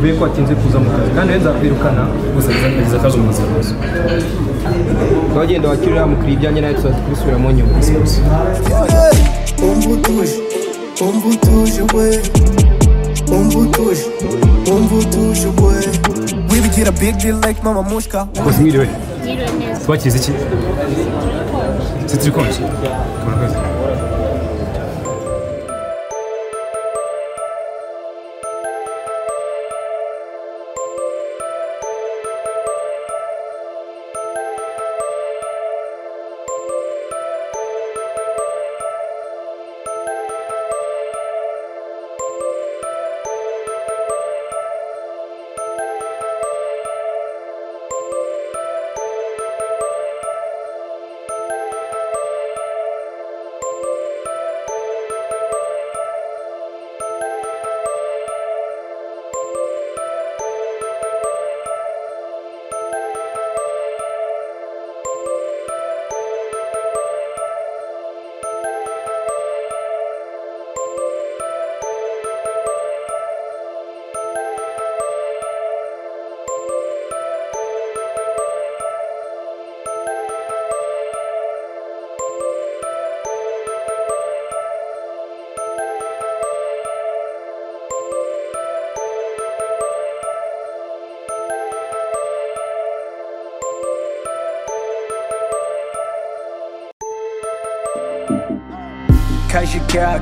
mbere ko watinze kuza mu kazi kandi nzakwirukana gusa nzagerageza akazi umuze rwose twagenda wakirira mukiri ibyanjye nawe tuzasubiramo nyuma umbutuje we umbutuje we wibigira big deal like mama mushka bose mwiriweneza twakize iki sitrikonje murakoze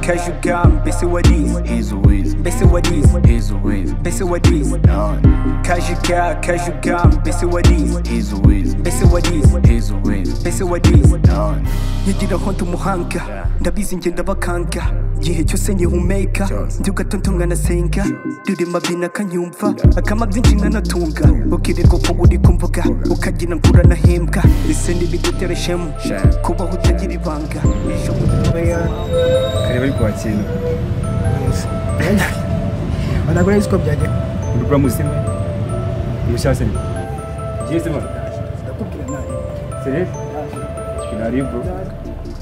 Kajuga, mbese wadize Here's ways, mbese wadize Here's ways, mbese wadize Kajuga, mbese wadize Here's ways, mbese wadize Here's ways, mbese wadize Nyigira honto umuhanga ndabizi ngenda bakanga igihe cyose nkihumeka ndi ugatontonga nasenga rurema bina kanyumva akama byinshi nkanatunga ukirirwa ko uri kumvuga ukagira ngura nahembwa ese ntibigutera shemu kubaho utagira ibanga ejo kare bari kwakira anagura isiko byaje urukura musime umushase jese mwana ndakubwira nawe seref kinaribro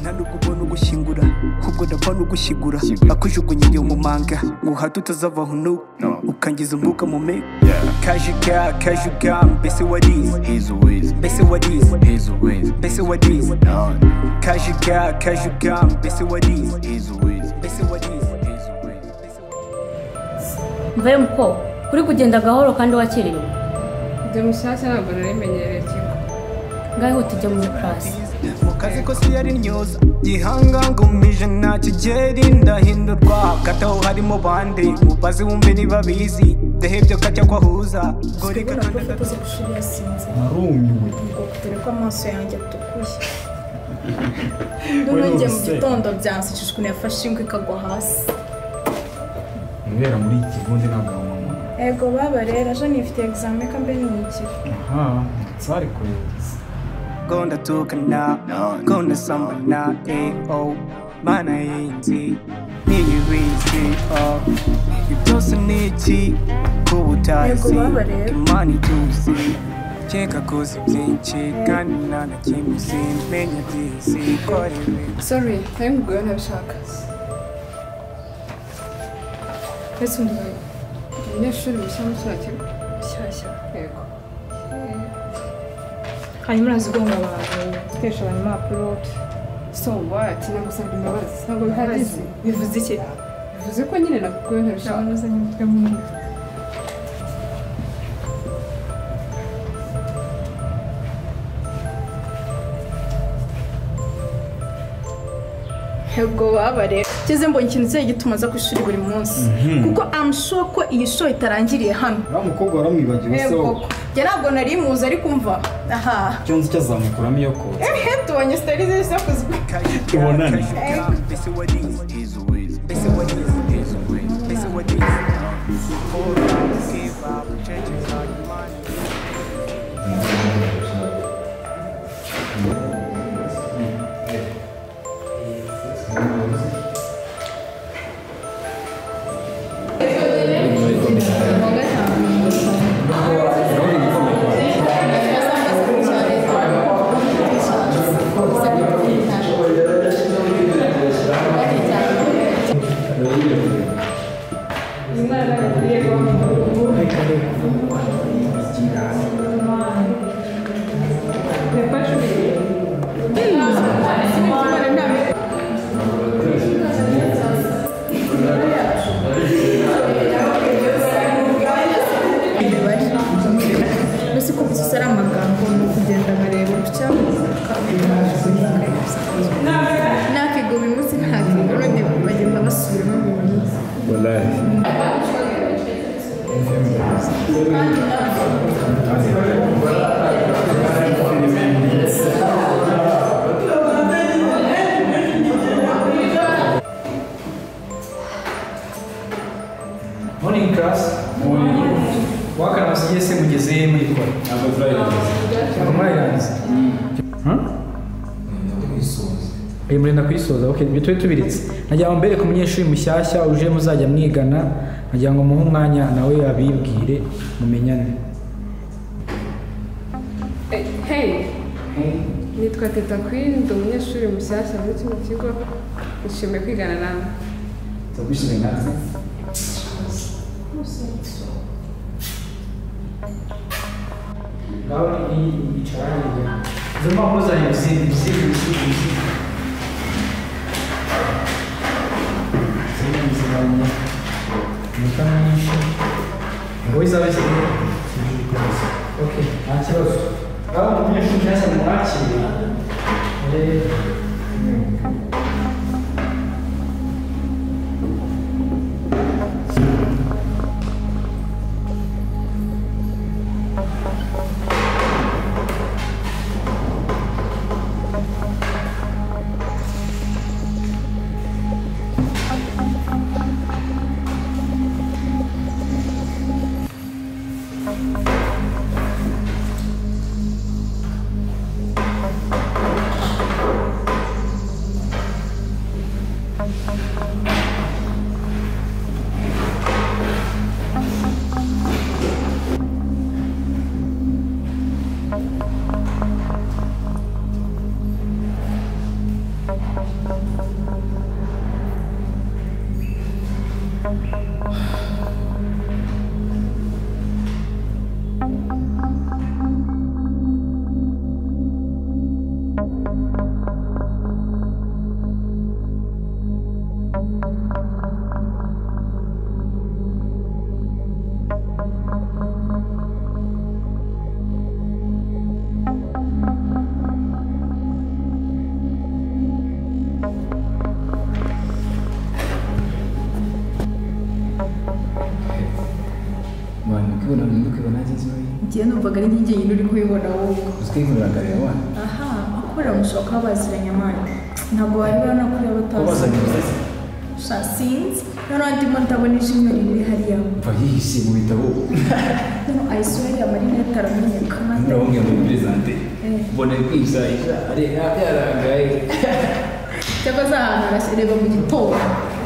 nandi ukubona ugushyingura ahubwo ndapfa n'ugushyigura akujugunye mu manga ngo hato utazava hano ukangiza umwuka mu me kajuga mbese wadize mbese wadize mbese wadize kajuga mbese wadize mbese wadize mvayo muko uri kugenda gahoro kandi wakerewe ndi mushyashya ntabwo narimenyereye ikigo ngaho tujya muri class mukazi ko si yari nyoza gihanga ngumije nta kigeri ndahindurwa gataho harimo bande mubazi wumve niba bizi ndahebye kajya kwahuza goreka nafataze gushira yasinze narumiwe ngo dore ko amaso yanjye atukuye ndunge mu gitondo byansishije ukuntu yafashe ingwe ikagwa hasi mbera muri iki kigondi ntabwo mama ego baba rero aje nifite examen kambe n'iki aha tsari kwezi Gonda tukana, gonda sambana, oh, mana yinzi, niyibisi, ibyose niki, kubutazi, imani tuzi, cheka kuzi byinshi, kandi nanakimuzi, menya byisi, korewe. sorry ntabwo nguye ntabishaka ese undi umunyeshuri mushya mu kiriya kigo shyashya yego hanyuma urazigomba abantu twesha abantu impapuro so what nagusabye imbabazi ntabwo bihagije bivuze iki bivuze ko nyine nakuguye ntabishaka uzanye umutwe munini Ego baba rero cyeze mbonye ikintu cyo gituma za kwishuri buri munsi kuko I'm sure ko iyi show itarangiriye hano mukobwa waramwibagiwe so njye ntabwo nari muzi ariko umva aha cyo nzi cyazamukuramo iyo ko tubonye stories zose kuzwi tubonane Mbese wadize mbese wadize mbese wadize give up changes all your money Imana warangiza morning class wakana se mugeze muri kora murayirangiza murenda kuyisoza okay ibyo tube tubiritse nagira ngo mbere ku munyeshuri mushyashya uje muzajya mwigana nagira ngo muhe umwanya nawe abibwire mumenyane. Hey nitwa Teta Queen ndi umunyeshuri mushyashya muri kino kigo nishimiye kwigana nawe. Tubishime natwe ngaho ni icaranye zuma muzanye bizi zimanye mukamisha ngo izabese okay nta kibazo ngaho umunyeshuri cyase mwakire Njye numvaga ari njye nyine uri kubibona wowe. Uzwikuragariye wa. Aha, akorera mushoka baziranye amani. Ntabwo bari banakuri abatazi. Bazanye sinzi none ndimo ndabona ishimwe riri hariya. Mva yihise mu bitabo. No ayiswera marine yataramenyekana. Ndabonye mu presente. Bone kwisa ari yarangaye. Cyangwa za ahantu arashereba mu gitondo.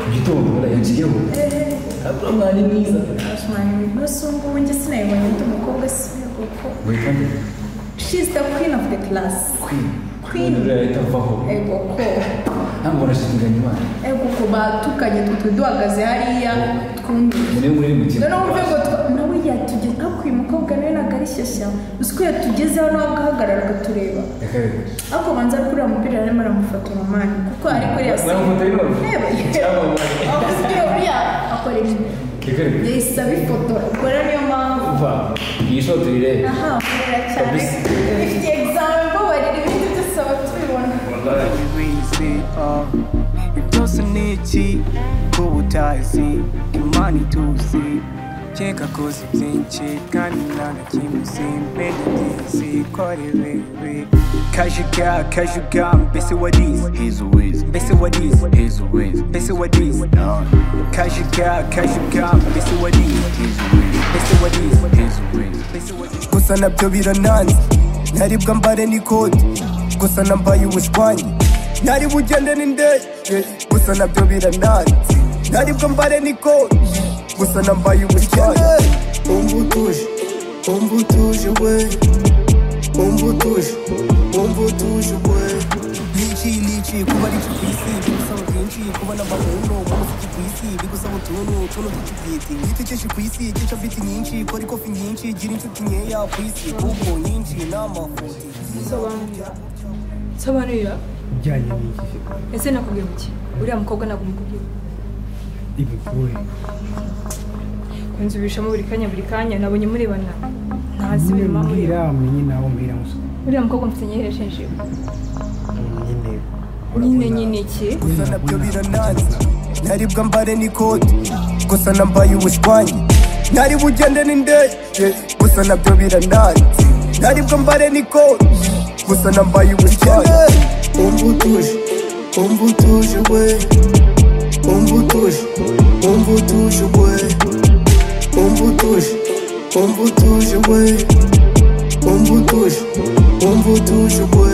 Mu gitondo barayagiyeho. Abura mwani mwiza. Ashmani n'usumbu w'inge sinayibonye ndi umukobwa se kuko. Witande. She's the queen of the class. Queen. Rero vaho. Ego ko. Ntabwo nashinganye imana. Ego ko batukanye twe duhagaze hariya twumva. Muri mutima. None umve ngo nawe yatugeze akwiye umukobwa nawe nagarishyashya. Usiko yatugezeho nawe agahagarara agatureba. Ako banza kurira umupira arimo aramufotora mani kuko ari kuri yasi. Yahise abifotora ubwo rero niyo mpamvu iyi shoti rireba murera cyane ifite egizame ngo barira ibindi byose batubibona ibyose ni iki kuba utazi imana ituzi keka koze byinshi kandi nta na kimwe simenya ngizi korerewe kajuga mbese warize mbese warize mbese warize kajuga mbese warize mbese warize gusa nabyo birananze ntaribwa mbare n'ikoti gusa nambaye ubushwanyi ntari bugende n'indege gusa nabyo birananze ntaribwa mbare n'ikoti gusa nambaye ubushwanyi umva utuje we umva utuje we niki kuba ari ku isi bigusaba byinshi kubona amabuno umuziki ku isi bigusaba utuntu tw'ikibwiti witekereje ku isi gica biti nyinshi kora ikofi nyinshi gira inshuti nkeya ku isi kuko nyinshi n'amafuti sobanurira ujyanye n'iki ese nakubwiye muki uriya mukobwa ntabwo umukubwiye ibikuye kunzubishamo buri kanya nabonye murebana ntazi birimo mbwira umenye nawe mbwira musa uriya mukobwa mfite nyeheresheje nyine iki gusa nabyo birananze ntaribwa mbare n'ikoti gusa nambaye ubushwanyi ntari bugende n'indege gusa nabyo birananze ntari bwo mbare n'ikoti gusa nambaye ubukene umva utuje we umva utuje we umva utuje we umva utuje we